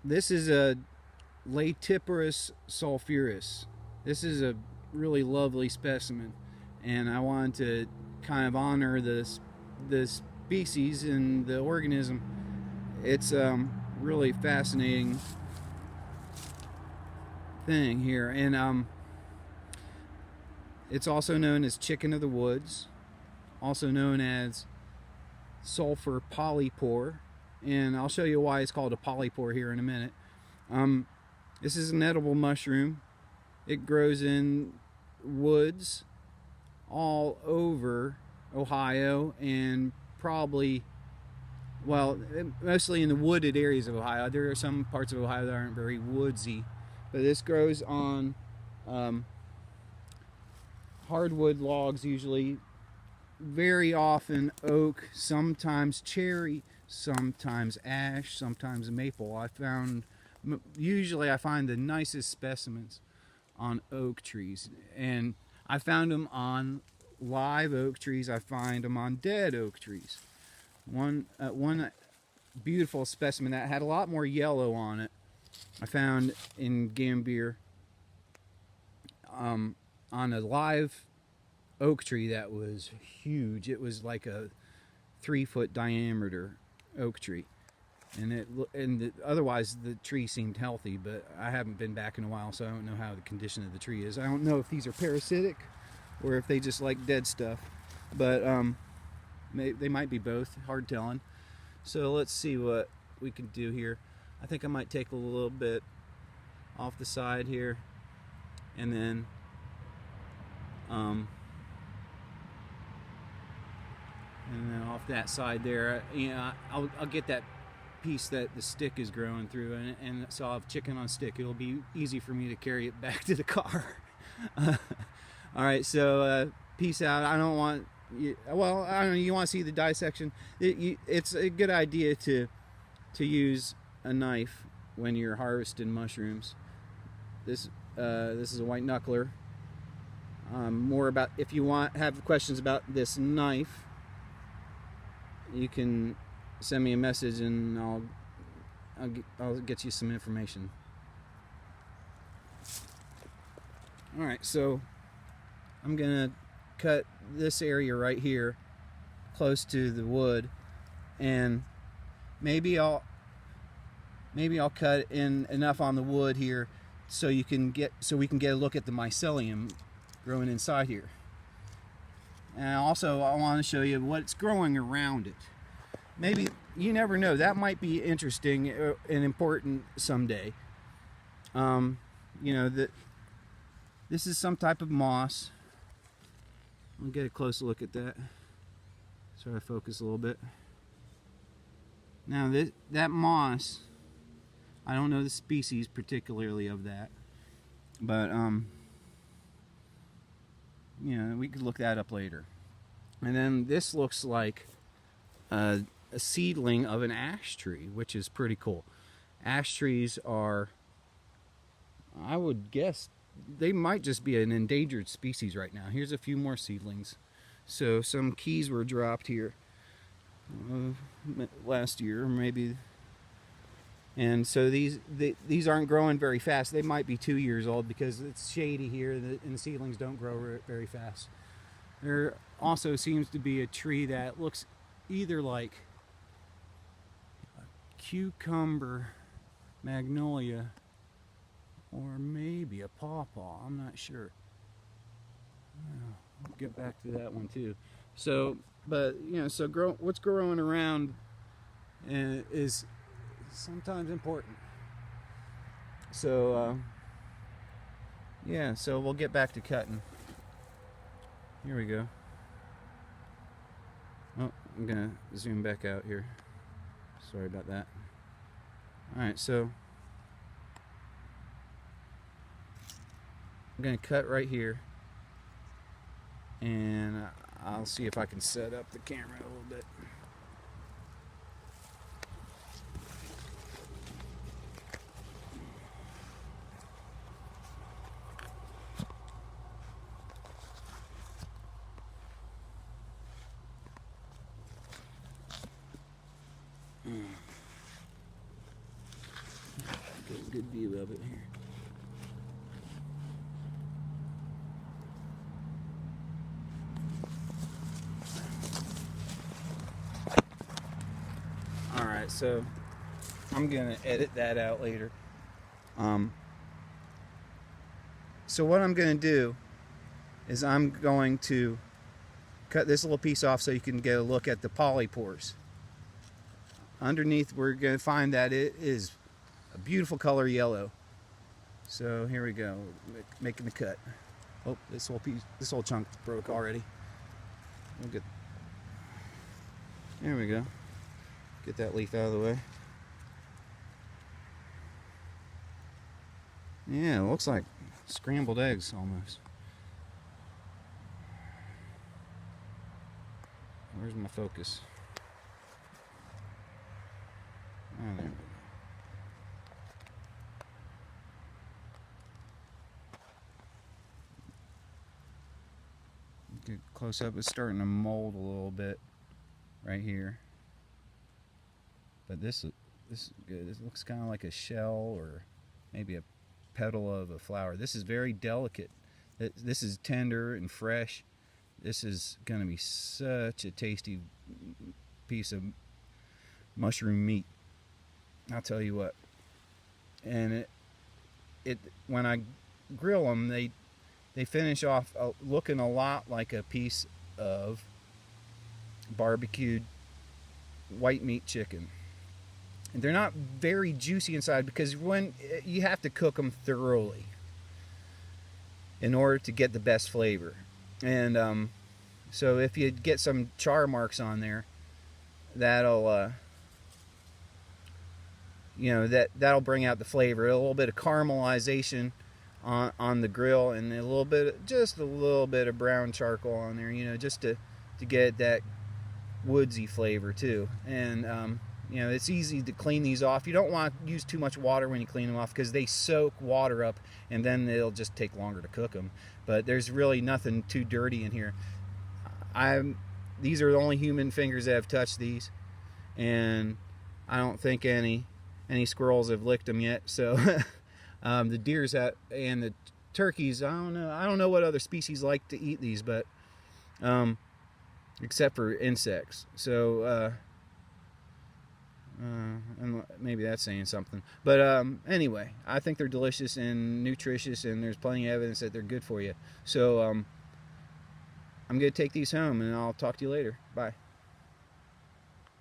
This is a laetiporous sulphureous. This is a really lovely specimen, and I wanted to kind of honor this species and the organism. It's really fascinating thing here, and it's also known as chicken of the woods, also known as sulfur polypore, and I'll show you why it's called a polypore here in a minute. This is an edible mushroom. It grows in woods all over Ohio, and probably, well, mostly in the wooded areas of Ohio. There are some parts of Ohio that aren't very woodsy, but this grows on hardwood logs, usually, very often oak, sometimes cherry, sometimes ash, sometimes maple. Usually I find the nicest specimens on oak trees, and I found them on live oak trees. I find them on dead oak trees. One beautiful specimen that had a lot more yellow on it, I found in Gambier, on a live oak tree that was huge. It was like a 3-foot diameter oak tree, and otherwise the tree seemed healthy, but I haven't been back in a while, so I don't know how the condition of the tree is. I don't know if these are parasitic or if they just like dead stuff, but they might be both, hard telling. So let's see what we can do here. I think I might take a little bit off the side here, and then off that side there, I'll get that piece that the stick is growing through, and so I'll have chicken on stick. It'll be easy for me to carry it back to the car. All right, so peace out. I don't want you, well, I don't know, you want to see the dissection. It's a good idea to use a knife when you're harvesting mushrooms. This is a white knuckler. More about, if you have questions about this knife, you can send me a message and I'll get you some information. All right, so I'm gonna cut this area right here close to the wood, and maybe I'll cut in enough on the wood here so we can get a look at the mycelium growing inside here. And also I want to show you what's growing around it. Maybe, you never know, that might be interesting and important someday. This is some type of moss. I'll get a close look at that. Sorry, focus a little bit. Now that moss, I don't know the species particularly of that, but we could look that up later. And then this looks like a seedling of an ash tree, which is pretty cool. Ash trees are, I would guess, they might just be an endangered species right now. Here's a few more seedlings. So some keys were dropped here last year, maybe. And so these aren't growing very fast. They might be 2 years old because it's shady here, and the seedlings don't grow very fast. There also seems to be a tree that looks either like a cucumber magnolia or maybe a pawpaw. I'm not sure. I'll get back to that one too. So, but what's growing around is sometimes important. So so we'll get back to cutting. Here we go. Oh, I'm gonna zoom back out here. Sorry about that. Alright, so I'm gonna cut right here, and I'll see if I can set up the camera a little bit. view of it here. Alright, so I'm going to edit that out later. So what I'm going to do is I'm going to cut this little piece off so you can get a look at the polypores. Underneath, we're going to find that it is a beautiful color yellow. So here we go, making the cut. Oh, this whole chunk broke already. We'll get, there we go. Get that leaf out of the way. Yeah, it looks like scrambled eggs almost. Where's my focus? Oh, there we go. Get close up, it's starting to mold a little bit right here. But this is good. It looks kind of like a shell or maybe a petal of a flower. This is very delicate. This is tender and fresh. This is going to be such a tasty piece of mushroom meat. I'll tell you what. And it when I grill them, they finish off looking a lot like a piece of barbecued white meat chicken. And they're not very juicy inside because when you have to cook them thoroughly in order to get the best flavor. And so if you get some char marks on there, that'll that'll bring out the flavor. A little bit of caramelization on the grill, and just a little bit of brown charcoal on there, just to get that woodsy flavor too. And it's easy to clean these off. You don't want to use too much water when you clean them off because they soak water up, and then it'll just take longer to cook them. But there's really nothing too dirty in here. These are the only human fingers that have touched these, and I don't think any squirrels have licked them yet. So the deers and the turkeys, I don't know what other species like to eat these, but except for insects. So and maybe that's saying something. But anyway, I think they're delicious and nutritious, and there's plenty of evidence that they're good for you. So I'm going to take these home, and I'll talk to you later. Bye.